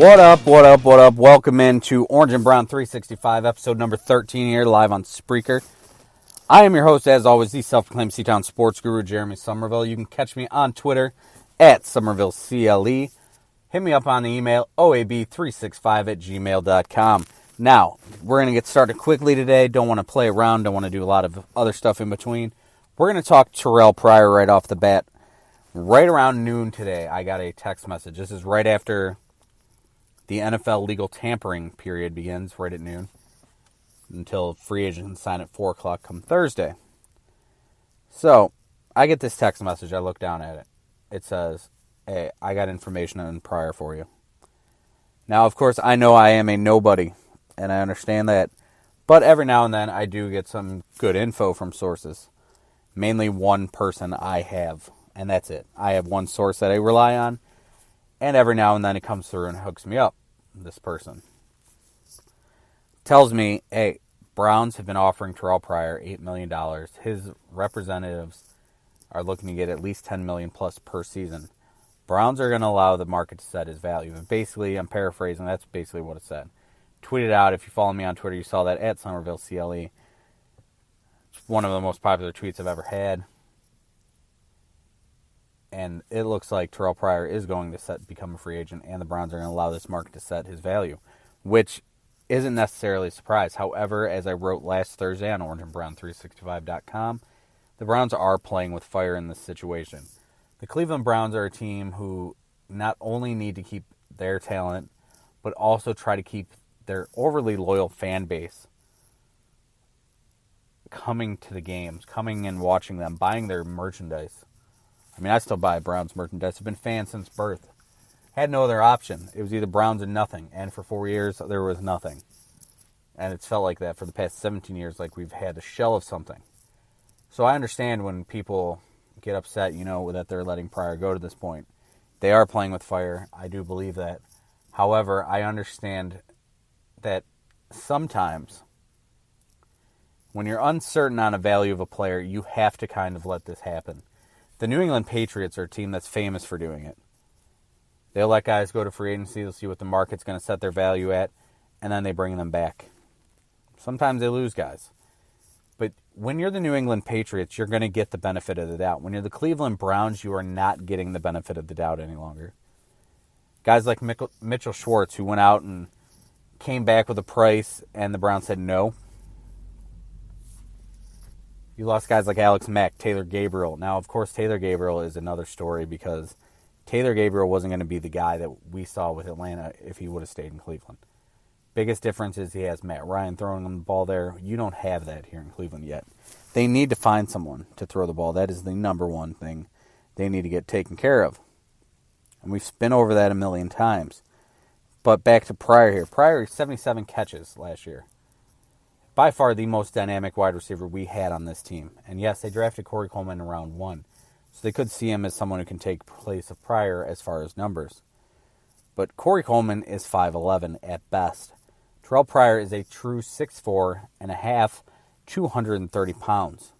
What up, what up, what up? Welcome into Orange and Brown 365, episode number 13 here, live on Spreaker. I am your host, as always, the self-proclaimed C-Town sports guru, Jeremy Somerville. You can catch me on Twitter at SomervilleCLE. Hit me up on the email, oab365@gmail.com. Now, we're going to get started quickly today. Don't want to play around. Don't want to do a lot of other stuff in between. We're going to talk Terrelle Pryor right off the bat. Right around noon today, I got a text message. This is right after the NFL legal tampering period begins, right at noon, until free agents sign at 4 o'clock come Thursday. So, I get this text message. I look down at it. It says, "Hey, I got information on Pryor for you." Now, of course, I know I am a nobody, and I understand that. But every now and then, I do get some good info from sources. Mainly one person I have, and that's it. I have one source that I rely on, and every now and then it comes through and hooks me up. This person tells me, hey, Browns have been offering Terrelle Pryor $8 million. His representatives are looking to get at least $10 million plus per season. Browns are going to allow the market to set his value. And basically, I'm paraphrasing, that's basically what it said. Tweeted out, if you follow me on Twitter, you saw that at SomervilleCLE. It's one of the most popular tweets I've ever had. And it looks like Terrelle Pryor is going to become a free agent, and the Browns are going to allow this market to set his value, which isn't necessarily a surprise. However, as I wrote last Thursday on orangeandbrown365.com, the Browns are playing with fire in this situation. The Cleveland Browns are a team who not only need to keep their talent, but also try to keep their overly loyal fan base coming to the games, coming and watching them, buying their merchandise. I mean, I still buy Browns merchandise. I've been fans since birth. Had no other option. It was either Browns or nothing. And for 4 years, there was nothing. And it's felt like that for the past 17 years, like we've had a shell of something. So I understand when people get upset, that they're letting Pryor go to this point. They are playing with fire. I do believe that. However, I understand that sometimes when you're uncertain on a value of a player, you have to kind of let this happen. The New England Patriots are a team that's famous for doing it. They'll let guys go to free agency. They'll see what the market's going to set their value at, and then they bring them back. Sometimes they lose guys. But when you're the New England Patriots, you're going to get the benefit of the doubt. When you're the Cleveland Browns, you are not getting the benefit of the doubt any longer. Guys like Mitchell Schwartz, who went out and came back with a price, and the Browns said no. You lost guys like Alex Mack, Taylor Gabriel. Now, of course, Taylor Gabriel is another story because Taylor Gabriel wasn't going to be the guy that we saw with Atlanta if he would have stayed in Cleveland. Biggest difference is he has Matt Ryan throwing him the ball there. You don't have that here in Cleveland yet. They need to find someone to throw the ball. That is the number one thing they need to get taken care of. And we've been over that a million times. But back to Pryor here. Pryor, 77 catches last year. By far the most dynamic wide receiver we had on this team. And yes, they drafted Corey Coleman in round 1. So they could see him as someone who can take place of Pryor as far as numbers. But Corey Coleman is 5'11" at best. Terrelle Pryor is a true 6'4" and a half, 230 pounds.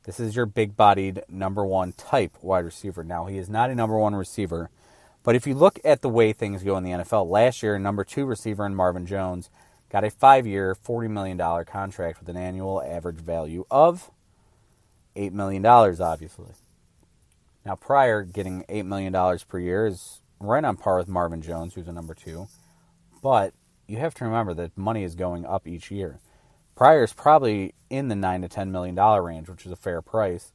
This is your big-bodied number 1 type wide receiver. Now, he is not a number 1 receiver. But if you look at the way things go in the NFL, last year, number 2 receiver in Marvin Jones got a 5-year, $40 million contract with an annual average value of $8 million, obviously. Now, Pryor getting $8 million per year is right on par with Marvin Jones, who's a number 2. But you have to remember that money is going up each year. Pryor is probably in the $9 to $10 million range, which is a fair price,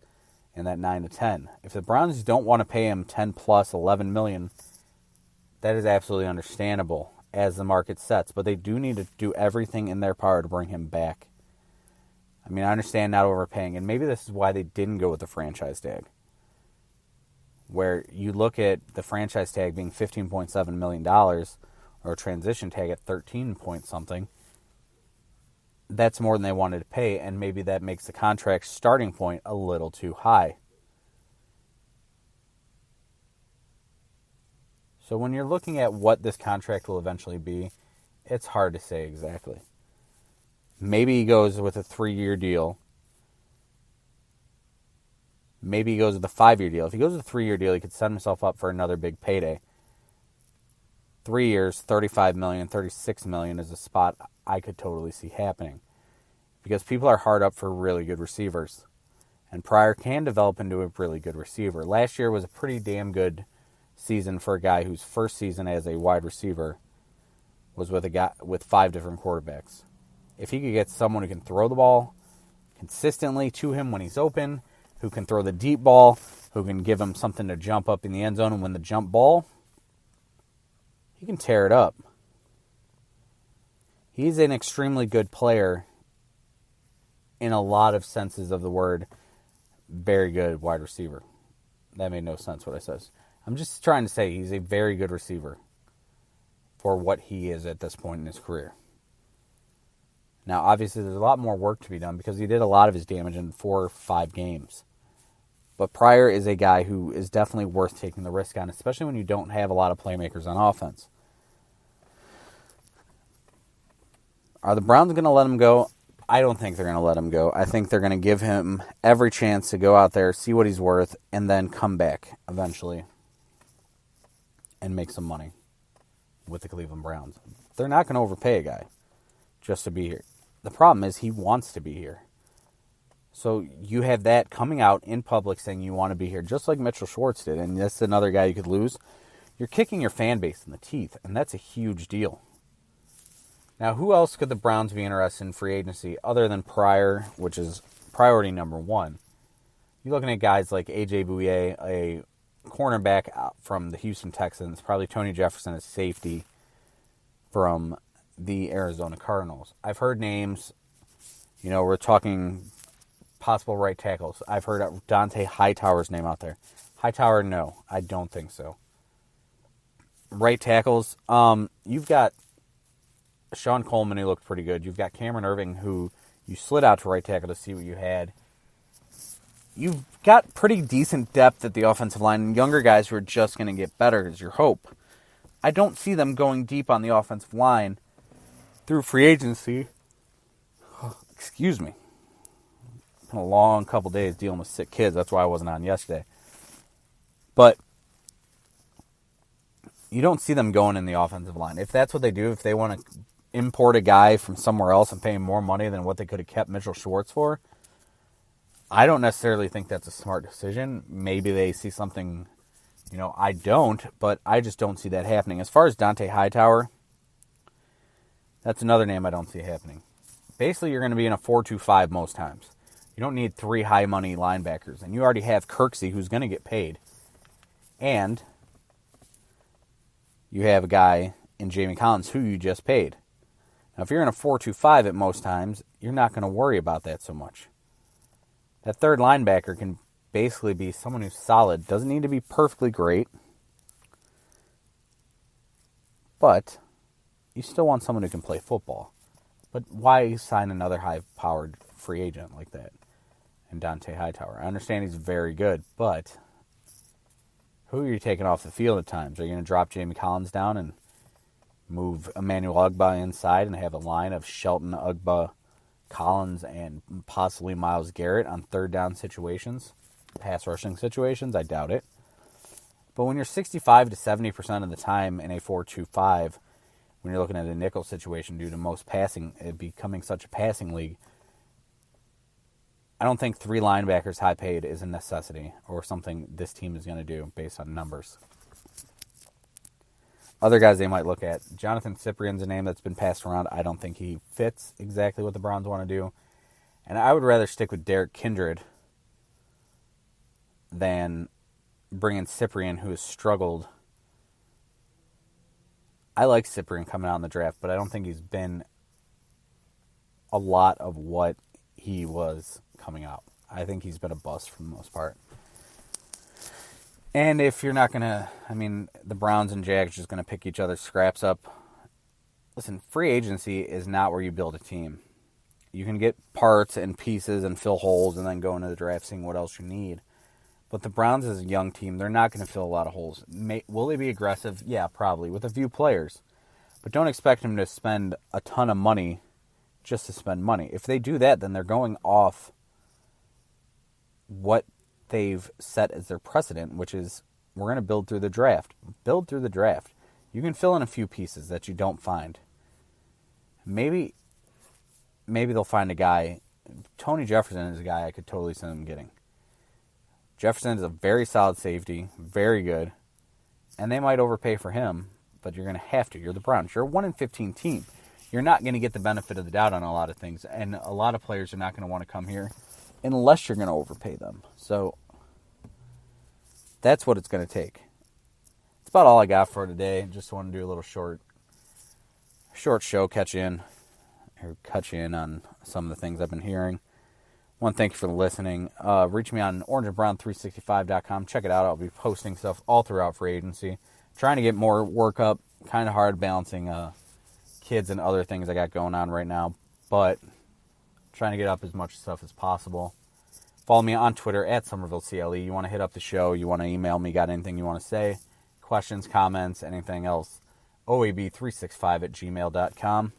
in that 9 to 10. If the Browns don't want to pay him 10 plus $11 million, that is absolutely understandable as the market sets, but they do need to do everything in their power to bring him back. I mean, I understand not overpaying, and maybe this is why they didn't go with the franchise tag, where you look at the franchise tag being $15.7 million, or a transition tag at 13 point something. That's more than they wanted to pay, and maybe that makes the contract starting point a little too high. So when you're looking at what this contract will eventually be, it's hard to say exactly. Maybe he goes with a 3-year deal. Maybe he goes with a 5-year deal. If he goes with a 3-year deal, he could set himself up for another big payday. 3 years, $35 million, $36 million is a spot I could totally see happening. Because people are hard up for really good receivers. And Pryor can develop into a really good receiver. Last year was a pretty damn good season for a guy whose first season as a wide receiver was with a guy with 5 different quarterbacks. If he could get someone who can throw the ball consistently to him when he's open, who can throw the deep ball, who can give him something to jump up in the end zone and win the jump ball, he can tear it up. He's an extremely good player in a lot of senses of the word. Very good wide receiver. That made no sense what I said. I'm just trying to say he's a very good receiver for what he is at this point in his career. Now, obviously, there's a lot more work to be done because he did a lot of his damage in 4 or 5 games. But Pryor is a guy who is definitely worth taking the risk on, especially when you don't have a lot of playmakers on offense. Are the Browns going to let him go? I don't think they're going to let him go. I think they're going to give him every chance to go out there, see what he's worth, and then come back eventually and make some money with the Cleveland Browns. They're not going to overpay a guy just to be here. The problem is he wants to be here. So you have that coming out in public saying you want to be here, just like Mitchell Schwartz did, and that's another guy you could lose. You're kicking your fan base in the teeth, and that's a huge deal. Now, who else could the Browns be interested in free agency other than Pryor, which is priority number 1? You're looking at guys like A.J. Bouye, a cornerback from the Houston Texans, probably Tony Jefferson as safety from the Arizona Cardinals. I've heard names, we're talking possible right tackles. I've heard Dante Hightower's name out there. Hightower, no, I don't think so. Right tackles, you've got Sean Coleman, who looked pretty good. You've got Cameron Irving, who you slid out to right tackle to see what you had. You've got pretty decent depth at the offensive line, and younger guys who are just going to get better is your hope. I don't see them going deep on the offensive line through free agency. Excuse me. It's been a long couple days dealing with sick kids. That's why I wasn't on yesterday. But you don't see them going in the offensive line. If that's what they do, if they want to import a guy from somewhere else and pay him more money than what they could have kept Mitchell Schwartz for, I don't necessarily think that's a smart decision. Maybe they see something, I don't, but I just don't see that happening. As far as Dante Hightower, that's another name I don't see happening. Basically, you're going to be in a 4-2-5 most times. You don't need 3 high-money linebackers, and you already have Kirksey, who's going to get paid. And you have a guy in Jamie Collins who you just paid. Now, if you're in a 4-2-5 at most times, you're not going to worry about that so much. That third linebacker can basically be someone who's solid. Doesn't need to be perfectly great. But you still want someone who can play football. But why sign another high-powered free agent like that? And Dante Hightower. I understand he's very good, but who are you taking off the field at times? Are you going to drop Jamie Collins down and move Emmanuel Ugba inside and have a line of Shelton, Ugba, Collins, and possibly Myles Garrett on third down situations, pass rushing situations? I doubt it. But when you're 65 to 70% of the time in a 4-2-5, when you're looking at a nickel situation due to most passing, it becoming such a passing league, I don't think 3 linebackers high paid is a necessity or something this team is going to do based on numbers. Other guys they might look at, Jonathan Cyprien's a name that's been passed around. I don't think he fits exactly what the Browns want to do. And I would rather stick with Derek Kindred than bring in Cyprien, who has struggled. I like Cyprien coming out in the draft, but I don't think he's been a lot of what he was coming out. I think he's been a bust for the most part. And if you're not going to, the Browns and Jags are just going to pick each other's scraps up. Listen, free agency is not where you build a team. You can get parts and pieces and fill holes and then go into the draft seeing what else you need. But the Browns as a young team, they're not going to fill a lot of holes. Will they be aggressive? Yeah, probably, with a few players. But don't expect them to spend a ton of money just to spend money. If they do that, then they're going off what they've set as their precedent, which is we're going to build through the draft. Build through the draft. You can fill in a few pieces that you don't find. Maybe they'll find a guy. Tony Jefferson is a guy I could totally see them getting. Jefferson is a very solid safety, very good, and they might overpay for him, but you're going to have to. You're the Browns. You're a 1-15 team. You're not going to get the benefit of the doubt on a lot of things, and a lot of players are not going to want to come here unless you're going to overpay them. So that's what it's going to take. That's about all I got for today. Just want to do a little short show, cut you in on some of the things I've been hearing. One, thank you for listening. Reach me on orangeandbrown365.com. Check it out. I'll be posting stuff all throughout free agency. Trying to get more work up. Kind of hard balancing kids and other things I got going on right now. But trying to get up as much stuff as possible. Follow me on Twitter at SomervilleCLE. You want to hit up the show. You want to email me. Got anything you want to say? Questions, comments, anything else? oab365@gmail.com.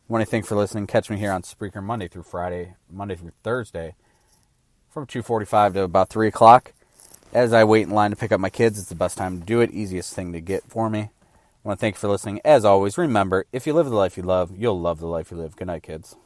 Want to thank for listening. Catch me here on Spreaker Monday through Thursday, from 2:45 to about 3 o'clock. As I wait in line to pick up my kids, it's the best time to do it. Easiest thing to get for me. Want to thank you for listening. As always, remember, if you live the life you love, you'll love the life you live. Good night, kids.